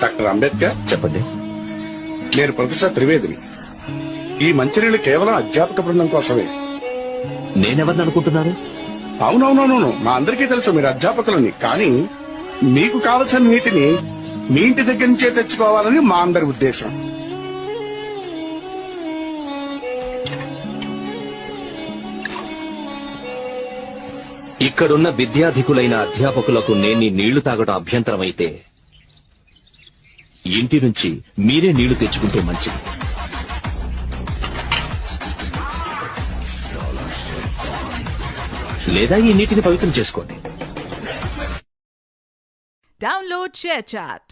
Doctor Ambedkar, చెప్పండి. నేను professor త్రివేదిని. ఈ మంచినీళ్ళు కేవలం అధ్యాపక బృందం కోసమే. నేనెవరిని అనుకుంటున్నారు? అవునవునవును, మా అందరికీ తెలుసు మీరు అధ్యాపకులని. కానీ మీకు కావలసిన నీటిని మీ ఇంటి దగ్గర నుంచే తెచ్చుకోవాలని మా అందరి ఉద్దేశం. ఇక్కడున్న విద్యాధికులైన అధ్యాపకులకు నేను నీళ్లు తాగడం అభ్యంతరమైతే ఇంటి నుంచి మీరే నీళ్లు తెచ్చుకుంటే మంచిది. లేదా ఈ నీటిని పవిత్రం చేసుకోండి. Download ShareChat.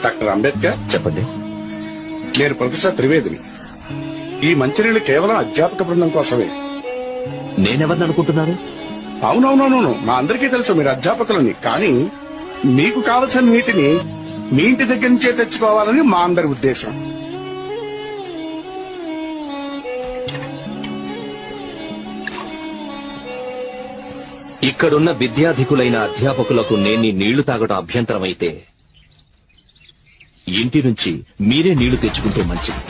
డాక్టర్ అంబేద్కర్, చెప్పండి. నేను ప్రొఫెసర్ త్రివేదిని. ఈ మంచినీళ్ళు కేవలం అధ్యాపక బృందం కోసమే. నేనెవరిని అనుకుంటున్నారు? అవునవునవును, మా అందరికీ తెలుసు మీరు అధ్యాపకులని. కానీ మీకు కావలసిన నీటిని మీ ఇంటి దగ్గర నుంచే తెచ్చుకోవాలని మా అందరి ఉద్దేశం. ఇక్కడున్న విద్యాధికులైన అధ్యాపకులకు నేను నీళ్లు తాగడం అభ్యంతరమైతే ఇంటి నుంచి మీరే నీళ్లు తెచ్చుకుంటే మంచిది.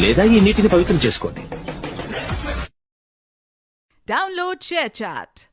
లేదా ఈ నీటిని పవిత్రం చేసుకోండి. Download ShareChat.